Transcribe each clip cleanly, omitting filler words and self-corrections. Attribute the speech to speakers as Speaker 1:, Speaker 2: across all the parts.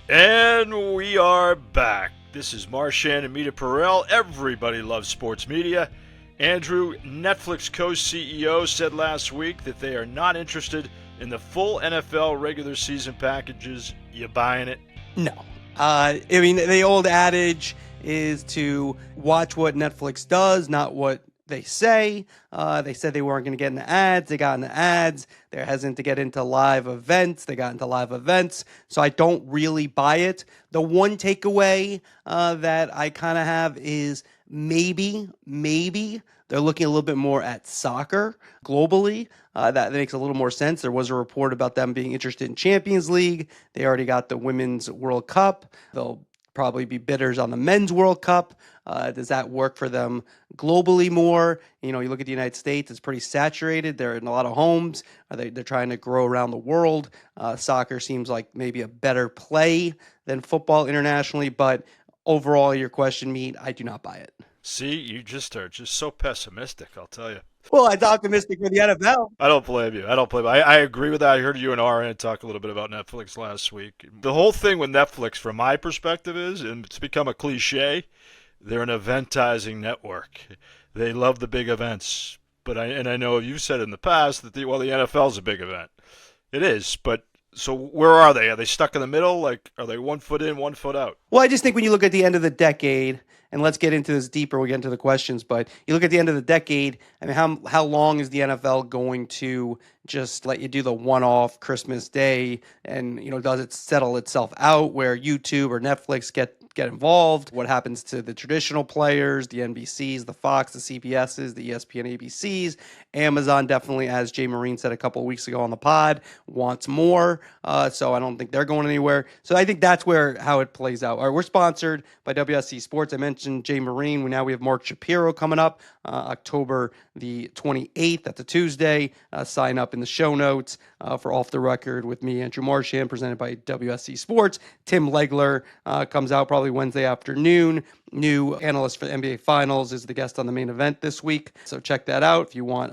Speaker 1: And we are back. This is Marchand and Meterparel. Everybody loves sports media. Andrew, Netflix co-CEO, said last week that they are not interested in the full NFL regular season packages. You buying it?
Speaker 2: No. I mean, the old adage is to watch what Netflix does, not what they say. They said they weren't going to get into ads. They got into ads. They're hesitant to get into live events. They got into live events. So I don't really buy it. The one takeaway that I kind of have is maybe they're looking a little bit more at soccer globally. That makes a little more sense. There was a report about them being interested in Champions League. They already got the Women's World Cup. They'll probably be bidders on the Men's World Cup. Does that work for them globally more? You know, you look at the United States, it's pretty saturated. They're in a lot of homes. They're trying to grow around the world. Soccer seems like maybe a better play than football internationally. But overall, your question, Meat, I do not buy it.
Speaker 1: See, you just are just so pessimistic, I'll tell you.
Speaker 2: Well, I'm optimistic for the NFL.
Speaker 1: I don't blame you. I agree with that. I heard you and RN talk a little bit about Netflix last week. The whole thing with Netflix, from my perspective, is, and it's become a cliche, they're an eventizing network. They love the big events. But I know you've said in the past that the NFL's a big event. It is, but so where are they? Are they stuck in the middle? Like, are they 1 foot in, 1 foot out?
Speaker 2: Well, I just think when you look at the end of the decade, and let's get into this deeper, we'll get into the questions, but you look at the end of the decade, I mean, how long is the NFL going to just let you do the one-off Christmas Day, and, you know, does it settle itself out where YouTube or Netflix get involved? What happens to the traditional players, the NBCs, the Fox, the CBSs, the ESPN, ABCs? Amazon definitely, as Jay Marine said a couple of weeks ago on the pod, wants more. So I don't think they're going anywhere. So I think that's how it plays out. All right, we're sponsored by WSC Sports. I mentioned Jay Marine. Now we have Mark Shapiro coming up October the 28th. That's a Tuesday. Sign up in the show notes for Off the Record with me, Andrew Marchand, presented by WSC Sports. Tim Legler comes out probably Wednesday afternoon. New analyst for the NBA Finals is the guest on the main event this week. So check that out if you want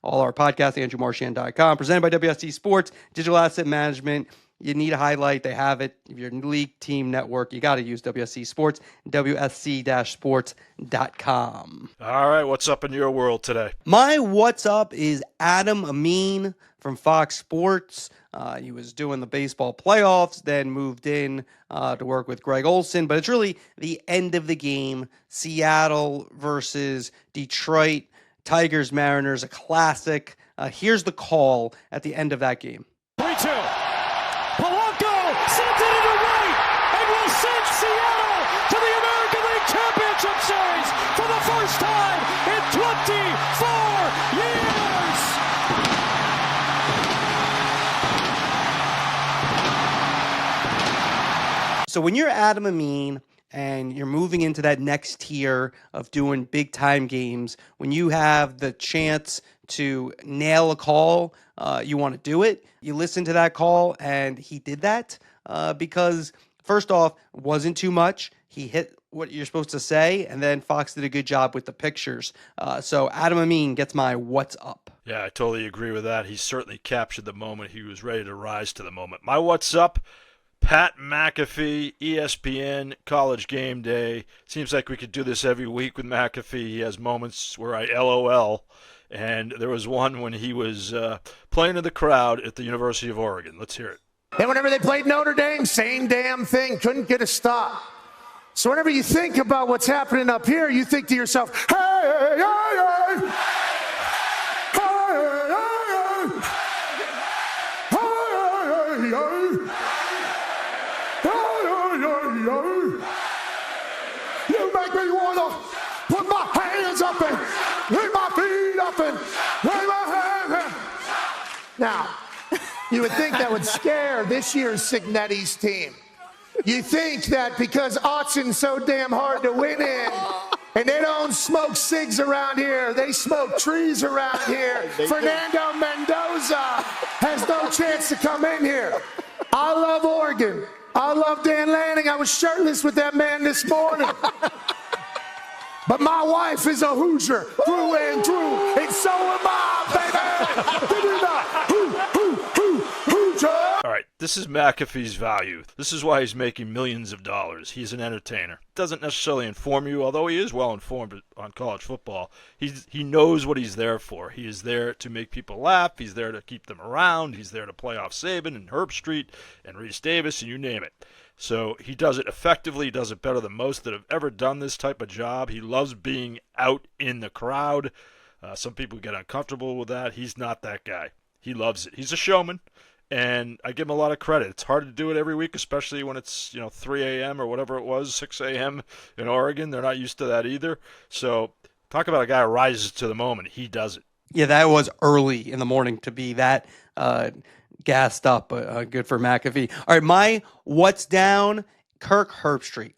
Speaker 2: all our podcasts, andrewmarchand.com. Presented by WSC Sports, Digital Asset Management. You need a highlight, they have it. If you're a league team network, you got to use WSC Sports, WSC-sports.com.
Speaker 1: All right, what's up in your world today?
Speaker 2: My what's up is Adam Amin from Fox Sports. He was doing the baseball playoffs, then moved in to work with Greg Olson. But it's really the end of the game, Seattle versus Detroit, Tigers, Mariners, a classic. Here's the call at the end of that game.
Speaker 3: 3-2. Polanco sends it into right and will send Seattle to the American League Championship Series for the first time in 24 years.
Speaker 2: So when you're Adam Amin and you're moving into that next tier of doing big time games, when you have the chance to nail a call, you want to do it. You listen to that call, and he did that because, first off, wasn't too much. He hit what you're supposed to say, and then Fox did a good job with the pictures. So Adam Amin gets my what's up.
Speaker 1: Yeah, I totally agree with that. He certainly captured the moment. He was ready to rise to the moment. My what's up? Pat McAfee, ESPN, College Game Day. Seems like we could do this every week with McAfee. He has moments where I LOL. And there was one when he was playing in the crowd at the University of Oregon. Let's hear it.
Speaker 4: And whenever they played Notre Dame, same damn thing. Couldn't get a stop. So whenever you think about what's happening up here, you think to yourself, hey, hey, hey, hey. You make me want to put my hands up and put my feet up and wave my hands. Now, you would think that would scare this year's Signetti's team. You think that because Autzon's so damn hard to win in, and they don't smoke cigs around here, they smoke trees around here, Fernando Mendoza has no chance to come in here. I love Oregon. I love Dan Lanning. I was shirtless with that man this morning. But my wife is a Hoosier through and through, and so am I, baby. Give me the Hoosier.
Speaker 1: All right, This is McAfee's value. This is why he's making millions of dollars. He's an entertainer. Doesn't necessarily inform you, although he is well informed on college football. He knows what he's there for. He is there to make people laugh. He's there to keep them around. He's there to play off Saban and Herb Street and Reese Davis and you name it. So he does it effectively. He does it better than most that have ever done this type of job. He loves being out in the crowd. Some people get uncomfortable with that. He's not that guy. He loves it. He's a showman, and I give him a lot of credit. It's hard to do it every week, especially when it's 3 a.m. or whatever it was, 6 a.m. in Oregon. They're not used to that either. So talk about a guy who rises to the moment. He does it.
Speaker 2: Yeah, that was early in the morning to be that gassed up. Good for McAfee. All right, my what's down, Kirk Herbstreit.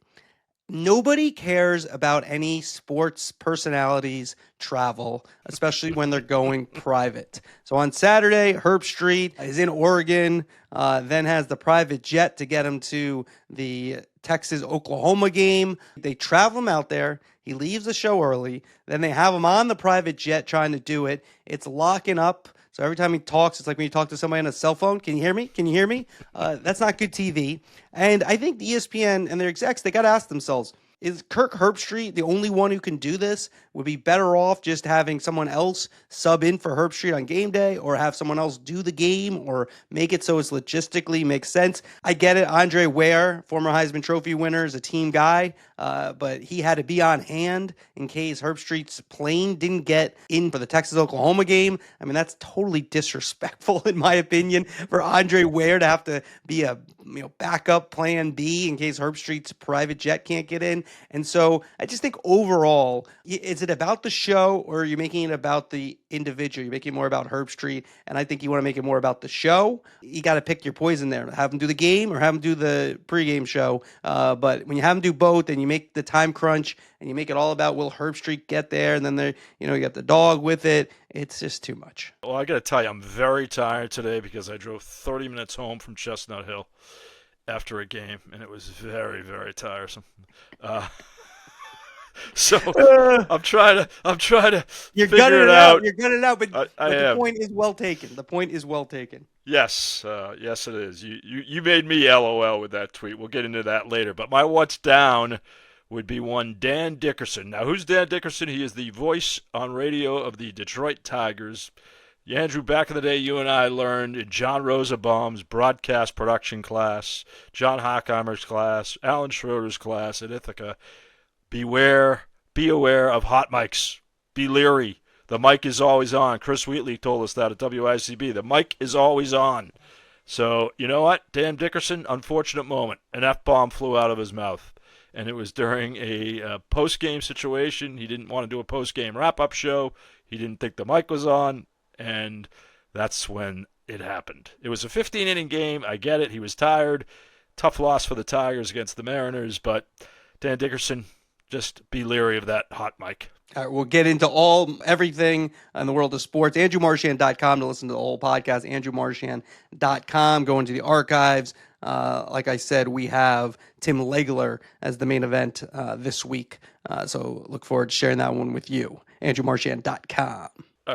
Speaker 2: Nobody cares about any sports personalities travel, especially when they're going private. So on Saturday, Herbstreit is in Oregon, then has the private jet to get him to the Texas-Oklahoma game. They travel him out there. He leaves the show early. Then they have him on the private jet trying to do it. It's locking up. So every time he talks, it's like when you talk to somebody on a cell phone. Can you hear me? Can you hear me? That's not good TV. And I think the ESPN and their execs, they got to ask themselves, is Kirk Herbstreit the only one who can do this? Would be better off just having someone else sub in for Herbstreit on game day, or have someone else do the game, or make it so it's logistically makes sense. I get it. Andre Ware, former Heisman Trophy winner, is a team guy, but he had to be on hand in case Herbstreit's plane didn't get in for the Texas-Oklahoma game. I mean, that's totally disrespectful, in my opinion, for Andre Ware to have to be a backup plan B in case Herbstreit's private jet can't get in. And so I just think overall, is it about the show, or are you making it about the individual? You're making it more about Herbstreit, and I think you want to make it more about the show. You got to pick your poison there. Have him do the game or have him do the pregame show. But when you have him do both and you make the time crunch and you make it all about will Herbstreit get there, and then you got the dog with it, it's just too much.
Speaker 1: Well, I got to tell you, I'm very tired today because I drove 30 minutes home from Chestnut Hill after a game, and it was very, very tiresome. So I'm trying to
Speaker 2: You're
Speaker 1: figure it out.
Speaker 2: You're gutting it out, but,
Speaker 1: I
Speaker 2: the
Speaker 1: am.
Speaker 2: point is well taken. The point is well taken.
Speaker 1: Yes, yes, it is. You made me LOL with that tweet. We'll get into that later. But my what's down would be one Dan Dickerson. Now, who's Dan Dickerson? He is the voice on radio of the Detroit Tigers. Andrew, back in the day, you and I learned in John Rosenbaum's broadcast production class, John Hockheimer's class, Alan Schroeder's class at Ithaca, be aware of hot mics. Be leery. The mic is always on. Chris Wheatley told us that at WICB. The mic is always on. So, you know what? Dan Dickerson, unfortunate moment. An F-bomb flew out of his mouth. And it was during a post-game situation. He didn't want to do a post-game wrap-up show. He didn't think the mic was on. And that's when it happened. It was a 15-inning game. I get it. He was tired. Tough loss for the Tigers against the Mariners. But Dan Dickerson, just be leery of that hot mic.
Speaker 2: All right, we'll get into everything in the world of sports. AndrewMarchand.com to listen to the whole podcast. AndrewMarchand.com. Go into the archives. Like I said, we have Tim Legler as the main event this week. So look forward to sharing that one with you. AndrewMarchand.com.